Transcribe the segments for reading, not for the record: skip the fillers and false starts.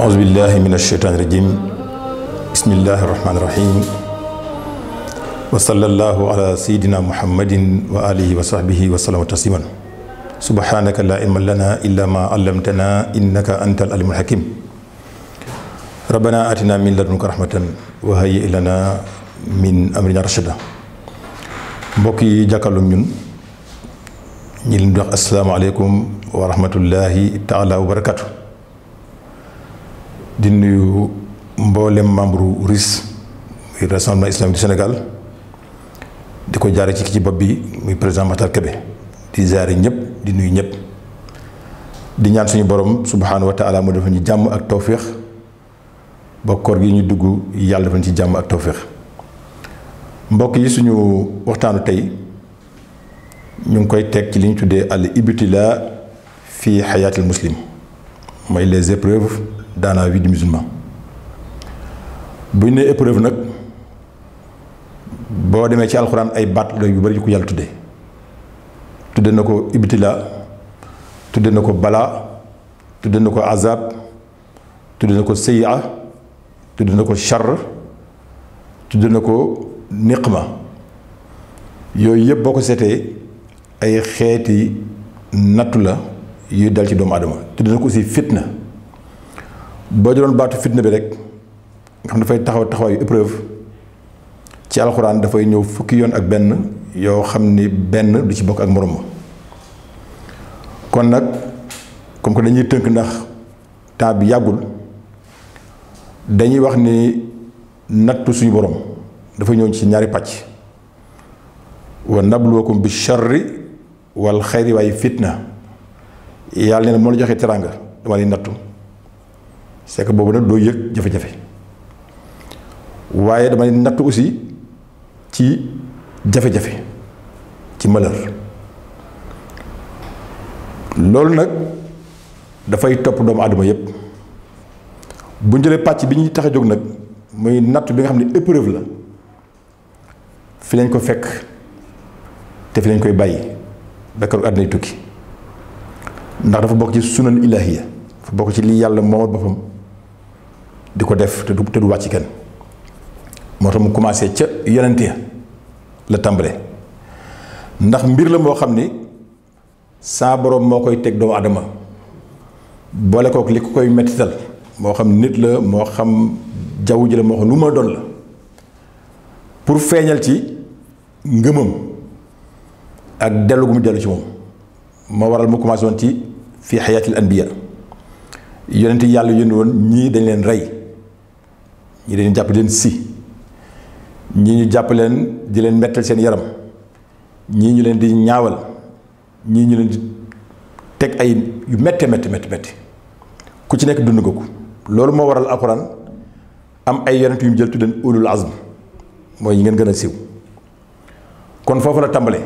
أعوذ بالله من الشيطان الرجيم بسم الله الرحمن الرحيم وصلى الله على سيدنا محمد وآله وصحبه وسلم تسليما سبحانك لا علم لنا إلا ما علمتنا إنك أنت العليم الحكيم ربنا آتنا من لدنك رحمة وهيئ لنا من أمرنا رشدا mbokk yi jàkkaarloo ñun ñi leen di wax asalaamaaleykum wa rahmatullahi taala wa barakatu di nuyu mboolem membre RIS muy Rassemblement Islamique du Sénégal di ko jaare ci bopp bi muy président Matar Kébé di jaare ñëpp di nuyu ñëpp di ñaan suñu borom subhaanahu wa taala mu defal ñu jàmm ak tawféex ba koor gi ñu dugg yàlla defal ñu ci jàmm ak tawféex mbokk yi suñu waxtaanu tey ñu ngi koy teg ci li ñu tuddee al ibtila fi xayaatil muslim mooy les épreuves dans la vie du musulman bu ñu nee épreuve nag boo demee ci alxuraan ay baat la yu bari yu ko yàlla tudde na ko ibtila tudde na ko bala tudde na ko azab tudde na ko sayya tudde na ko char tudde na ko niqma yooyu yëpp boo ko seetee ay xeeti nattu la yuy dal ci doomu aadama tudde na ko aussi fitna boo jëloon baatu fitna bi rek nga xam dafay taxawaayu épreuve ci alxuraan dafay ñëw fukki yoon ak benn yoo xam ni benn du ci bokk ak morom ma kon nag comme que dañuy tënk ndax temps bi yàggul dañuy wax ni nattu suñu borom dafa ñëw ci ñaari pàcc wa nabluwakum bi sharri wal xayri waaye fitna yàlla nee na moo la joxee teraanga dama lay nattu c'est que boobu nag doo yëg jafe-jafe waaye dama lay nattu aussi ci jafe-jafe ci malheur loolu nag dafay topp doomu aadama yépp bu ñu jëlee pàcc bi ñuy tax a jóg nag muy nattu bi nga xam ne épreuve la fi lañ ko fekk te fi lañ koy bàyyi ba keroog àddinay tukki ndax dafa bokk ci sunan ilahiya dafa bokk ci li yàlla moomal boppam di ko def te du wàcc kenn moo tax mu commencé ca yonent ya la tàmbale ndax mbir la moo xam ni saa boroom moo koy teg doomu adama boole kook li ko koy mettital moo xam nit la moo xam jaww ji la moo xam lu ma doon la pour feeñal ci ngëmam ak dellu gu mu dellu ci moom moo waral mu commencé woon ci fi xayaatil anbiya yonent yàlla yónni woon ñii dañ leen rey ñii dañu jàpp leen si ñii ñu jàpp leen di leen mettal seen yaram ñii ñu leen di ñaawal ñii ñu leen di teg ay yu métte ku ci nekk dund nga ko loolu moo waral alxuraan am ay yonent yu mu jël tuddeen ulul azm mooy ñi ngeen gën a siiw kon foofu la tàmbale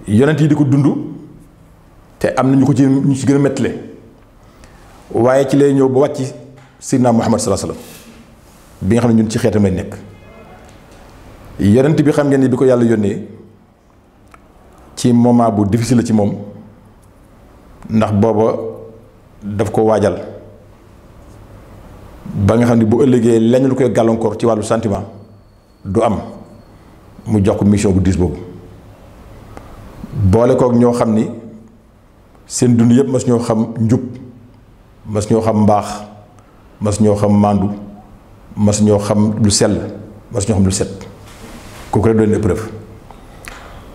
yonent yi di ko dund te am na ñu ci gën a mettale waaye ci lay ñëw ba wàcc Seydina Muhammad sallallahu alayhi wasallam bi nga xam ne ñun ci xeetam lay nekk yonent bi xam ngeen ni bi ko yàlla yónnee ci moment bu difficile la ci moom ndax booba daf ko waajal ba nga xam ne bu ëllëgee lenn lu koy gàllankoor ci wàllu sentiment du am mu jox ko mission bu diis boobu boole kook ñoo xam ni seen dund yëpp mas ñoo xam njub mas ñoo xam mbaax mas ñoo xam màndu mas ñoo xam lu sell mas ñoo xam lu set kooku rek doon épreuve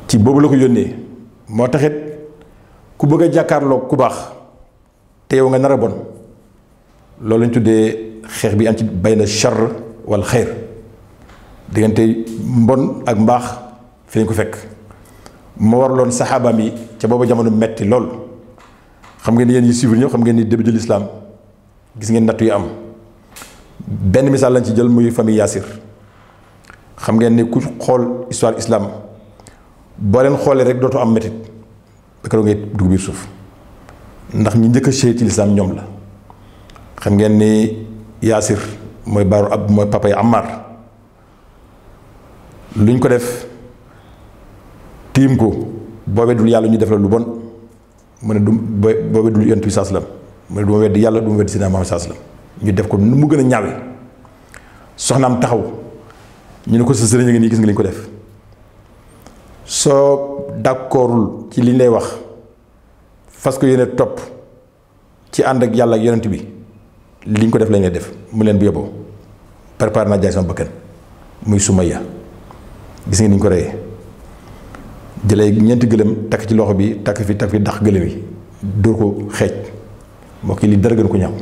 ci boobu la ko yónnee moo taxit ku bëgg a jàkkaarloog ku baax te yow nga nar a bon loolu lañ tuddee xeex bi am ci bayna char wal xeyr diggante mbon ak mbaax fi lañ ko fekk moo waraloon saxaabaam yi ca booba jamono metti lool xam ngeen ni yéen yi suivre ñëpp xam ngeen ni début de l'islam gis ngeen nattu yi am benn misaal lañ ci jël muy famille Yaasir xam ngeen ni ku xool histoire islam boo leen xoolee rek dootoo am métit ba keroog ngay dugg biir suuf ndax ñi njëkk a ci l'islam ñoom la xam ngeen ni Yaasir mooy baaru ab mooy papa yi Ammar luñ ko def tiim ko boobee dul yàlla ñu def la lu bon mu ne du boobee dul yonent bi sallam mu ne du ma weddi yàlla du ma weddi Seydina Muhammad sallallahu alayhi wasallam ñu def ko nu mu gën a ñaawe soxnaam taxaw ñu ne ko sa sëriñ a ngi nii gis nga li ñu ko def soo d'accordul ci li ñu lay wax fas ko yéene topp ci ànd ak yàlla ak yonent bi li ñu ko def lañ lay def mu leen bu yóbboo préparé naa jaay sama bakkan muy Sumayya gis nga ni ñu ko reyee jëlee ñeenti gëlëm takk ci loxo bi takk fi dax gëlëm yi dóor ko xeej moo kii li dara gën ko ñaaw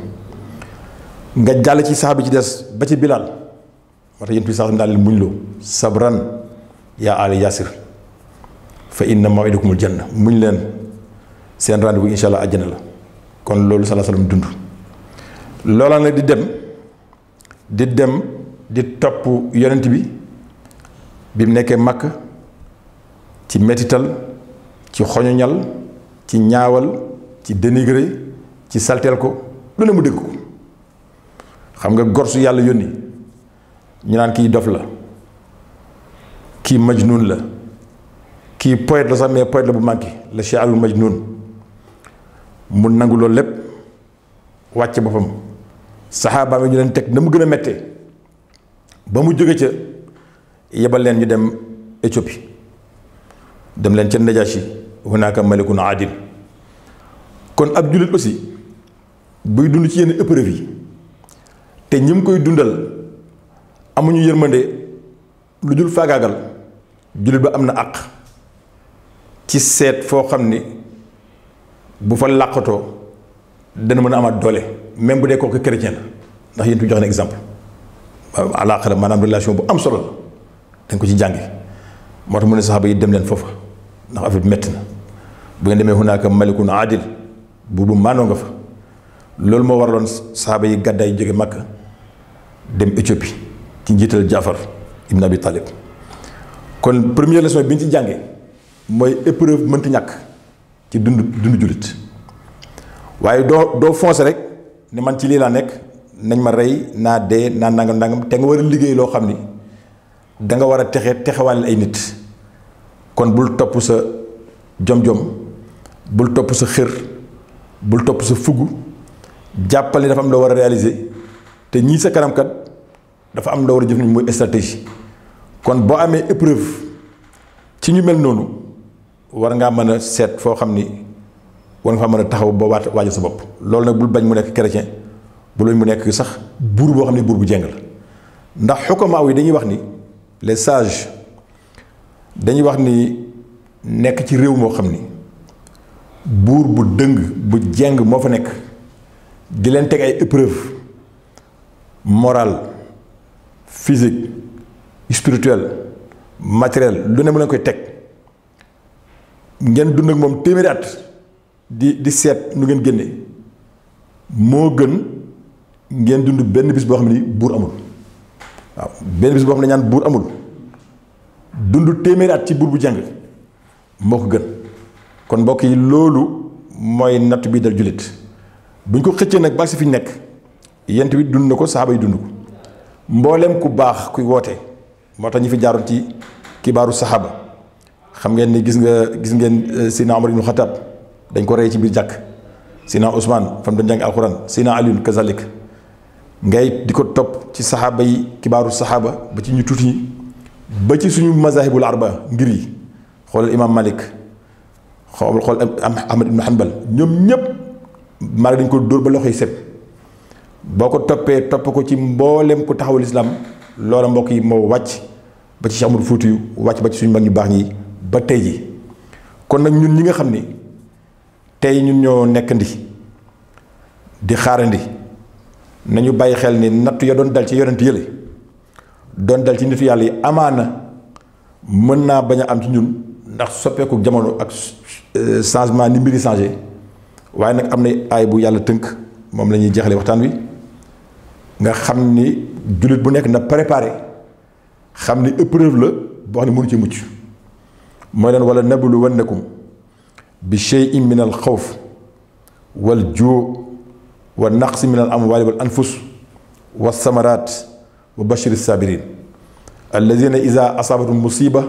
nga jàll ci saxaaba bi ci des ba ci Bilaal moo tax yéen bi sax daal leen muñ loo sabran yaa aali yaasir fa inna maw'idakumul janna muñ leen seen rendez-vous insha allah àjjana la kon loolu sallallahu alayhi wasallam dund loola nag di dem di topp yonent bi mu nekkee Makk ci mettital ci xoñoñal ci ñaawal ci dénigré ci salteel ko lu ne mu dégg ko xam nga gor su yàlla yónni ñu naan kii dof la kii majnun la kii poète la sax mais poète la bu manqué la sha'irul majnun mu nangu loolu lépp wàcce boppam saxaaba mi ñu leen teg na mu gën a méttee ba mu jóge ca yebal leen ñu dem Éthiopie dem leen ca Najashi hunaaka malikun adil kon ab jullit aussi buy dund ci yenn épreuve yi te ñi mu koy dundal amuñu yërmande lu dul faagaagal jullit ba am na àq ci seet foo xam ni bu fa làqatoo dana mën a amaat doole même bu dee kooku chrétien la ndax yéen tu jox na exemple alaaxira maanaam relation bu am solo la dañ ko ci jàngi moo tax mu ne saxaaba yi dem leen foofa ndax affaire bi métti na bu ngeen demee hunaaka malikun adil bu maanoo nga fa loolu moo waraloon saxaaba yi gàddaay jóge Makka dem Éthiopie ci njiital Jaafar ibn Abi Talib kon première leçon bi ñu ci jànge mooy épreuve mënti ñàkk ci dund jullit waaye doo foncer rek ne man ci lii laa nekk nañ ma rey naa dee naa nangam te nga war a liggéey loo xam ni danga war a texewaaleel ay nit kon bul topp sa jom-jom bul topp sa xër bul topp sa fugg jàppal ni dafa am loo war a réaliser te ñii sa kanamkat dafa am loo war a jëf ni mooy stratégie kon boo amee épreuve ci ñu mel noonu war ngaa mën a seet foo xam ni war nga fa mën a taxaw ba waajal sa bopp loolu nag bul bañ mu nekk chrétien bu loolu mu nekk sax buur boo xam ne buur bu jeng la ndax xukamaa yi dañuy wax ni les sages dañuy wax ni nekk ci réew moo xam ni buur bu dëng bu jeng moo fa nekk di leen teg ay épreuve morale physique spirituelle matérielle lu ne mu leen koy teg ngeen dund ak moom téeméeri at di seet nu ngeen génne moo gën ngeen dund benn bis boo xam ne buur amul waaw benn bis boo xam ne ñaan buur amul dund téeméeri at ci buur bu jàng moo ko gën kon mbokk yi loolu mooy natt bi dal jullit bu ñu ko xëccee nag ba si fi ñu nekk yent bi dund na ko saxaaba yi dund ko mboolem ku baax kuy woote moo tax ñi fi jaaroon ci kibaaru saxaaba xam ngeen ni gis ngeen Seydina Omar ibn Khattab dañ ko rey ci biir jàkk Seydina Ousmane fam doon jàng alxuraan Seydina Alioune kazalik ngay di ko topp ci saxaaba yi kibaaru saxaaba ba ci ñu tuuti ñi ba ci suñu mazahibul arba ngir yi xoolal imam Malik xool Ahmad ibn Hanbal ñoom ñëpp Malik dañ ko dóor ba loxoy set boo ko toppee topp ko ci mboolem ku taxawal islam loola mbokk yi moo wàcc ba ci Cheikh Amadou Fouti yu wàcc ba ci suñu mag ñu baax ñi ba tey ji kon nag ñun ñi nga xam ni tey ñun ñoo nekkandi di xaarandi nañu bàyyi xel ni nattu ya doon dal ci yonent yële doon dal ci nitu yàlla yi amaana mën naa bañ a am ci ñun ndax soppeeku jamono ak changement ni mbir yi changé waaye nag am na aay bu yàlla tënk moom la ñuy jeexale waxtaan wi nga xam ni jullit bu nekk na préparé xam ni épreuve la boo xam ne mënu ci mucc mooy leen wala nabluwannakum bi shay'in min al xawf wal juu wa naqsi min al amwali wal anfus wa samarat wa bashir sabirin alladina ida asabatum musiba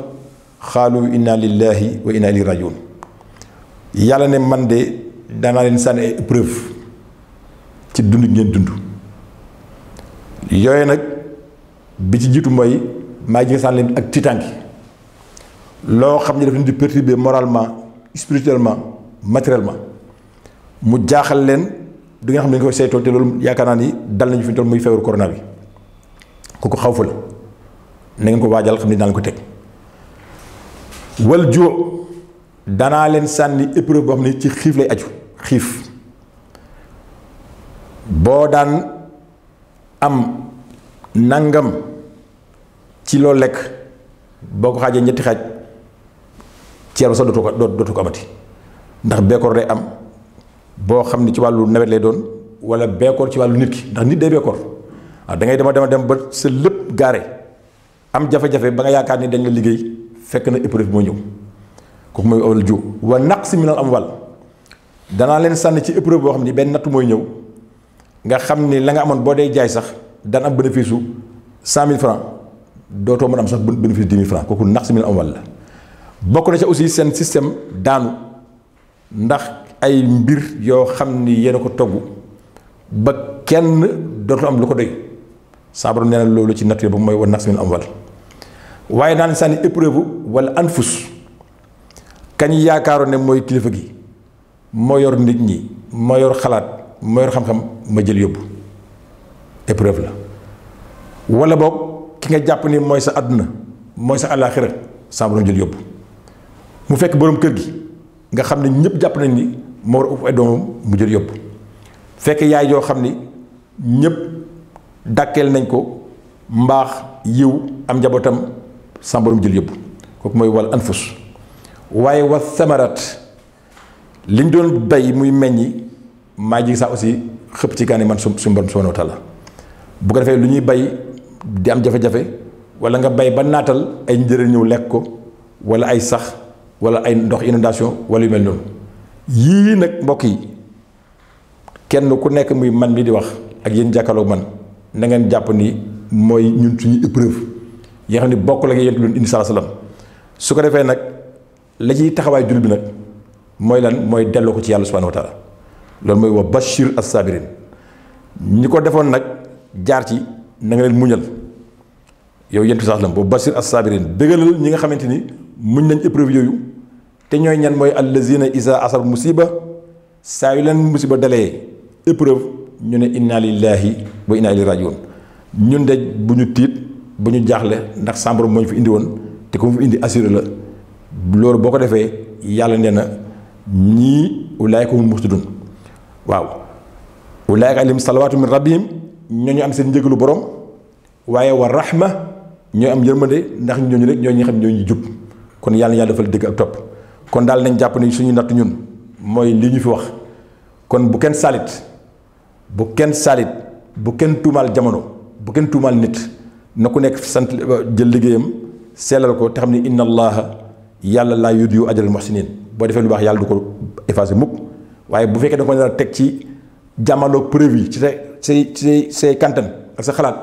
xaalu inna lillahi wa inna ilayhi rajiun yàlla ne man de danaa leen sànni ay épreuve ci dund ngeen dund yooyu nag bi ci jiitu mooy maa ji nga sànni leen ak tiitaange loo xam ne dafa leen di perturber moralement spirituellement matériellement mu jaaxal leen di nga xam ne dañu koy saytoo te loolu yaakaar naa ni dal nañu fi ñu toll muy feebaru corona bi kooku xaw fa la na ngeen ko waajal xam ne dinaa leen ko teg wal joo danaa leen sànni épreuve boo xam ne ci xiif lay aju xiif boo daan am nangam ci loo lekk boo ko xaajee ñetti xaaj ceeb sax dootu ko amati ndax beekoor day am boo xam ne ci wàllu nawet lay doon wala beekoor ci wàllu nit ki ndax nit day beekoor waaw da ngay dem ba sa lépp gaare am jafe-jafe ba nga yaakaar ni dañ la liggéey fekk na épreuve moo ñëw kooku mooy wal ju wa naqsi minal amwal danaa leen sànni ci épreuve boo xam ni benn nattu mooy ñëw nga xam ni la nga amoon boo dee jaay sax daan am bénéfice su 100 000 francs dootoo mën am sax bénéfice 10 000 francs kooku naqsi minal amwal la bokk na ca aussi seen système daanu ndax ay mbir yoo xam ni yéen a ko togg ba kenn dootu am lu ko doy saa borom nee na loolu ci nature ba mooy wa naqsi minal amwal waaye naan sànni épreuve wala anfus kañ yaakaaroon ne mooy kilifa gi moo yor nit ñi moo yor xalaat moo yor xam-xam ma jël yóbbu épreuve la wala boog ki nga jàpp ni mooy sa àdduna mooy sa àllaaxira saa borom jël yóbbu mu fekk borom kër gi nga xam ne ñëpp jàpp nañ ni moo war a upp ay doomam mu jël yóbbu fekk yaay yoo xam ni ñëpp dàkkeel nañ ko mbaax yiw am njabootam saa borom jël yóbbu kooku mooy wal anfus waaye wa samarat liñ doon bay muy meññi maa ji saa aussi xëpp ci gaani man suñu borom subhanahu wa taala bu ko defee lu ñuy bay di am jafe-jafe wala nga bay ba naatal ay njëriñ ñëw lekk ko wala ay sax wala ay ndox inondation wala yu mel noonu yii nag mbokk yi kenn ku nekk muy man mi di wax ak yéen jàkkaarloog man na ngeen jàpp ni mooy ñun suñu épreuve yi nga xam ne bokk la yéen doon indi salaam su ko defee nag la ciy taxawaay jullit bi nag mooy lan mooy delloo ko ci yàlla subhanahu wa taala loolu mooy wa bashir as-sabirin ñi ko defoon nag jaar ci na nga leen muñal yow yentu salaam wa bashir as-sabirin bégalal ñi nga xamante ni muñ nañ épreuve yooyu te ñooy ñan mooy allazina isa asab musiba saa yu leen musiba dalee épreuve ñu ne inna lillahi wa inna ilayhi rajiun ñun de bu ñu tiit bu ñu jaaxle ndax sàmbaram moo ñu fi indi woon te ko mu fi indi assuré la loolu boo ko defee yàlla nee na ñii ulaayka hum muhtadun waaw ulaayka alayhim salawaatu min rabbihim ñooñu am seen njëgalu borom waaye wa rahma ñooy am yërmande ndax ñooñu rek ñooñu xam ñooñu jub kon yàlla defal dëgg ak topp kon daal nañ jàpp ni suñu natt ñun mooy li ñu fi wax kon bu kenn salit bu kenn tuumaal jamono bu kenn tuumaal nit na ku nekk sant jël liggéeyam sellal ko te xam ni inna allaha yàlla laa yudiyu ajral muhsinin boo defee lu baax yàlla du ko effacé mukk waaye bu fekkee da nga ko nar a teg ci jàmmaloog preuve yi ci say kantan ak sa xalaat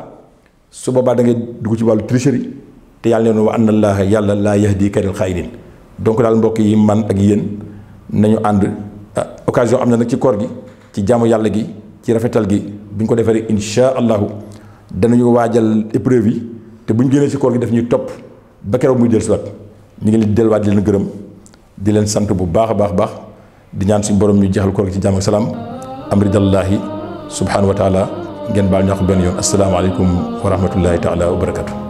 su boobaa da ngay dugg ci wàllu tricherie te yàlla nee na wa anna allaha yàlla laa yahdi kaydal xaa'iniin donc daal mbokk yi man ak yéen nañu ànd occasion am na nag ci koor gi ci jaamu yàlla gi ci rafetal gi bu ñu ko defee rek insha allahu danañu waajal épreuve yi te bu ñu génnee ci koor gi daf ñuy topp ba keroog muy dellusiwaat ñu ngi leen di delluwaat di leen gërëm di leen sant bu baax a baax di ñaan suñu borom ñu jeexal koor gi ci jàmm ak salaam am ridallahi subhanahu wa taala ngeen baal ñoo ko benn yoon asalaamaaleykum wa rahmatullahi taala wa barakatu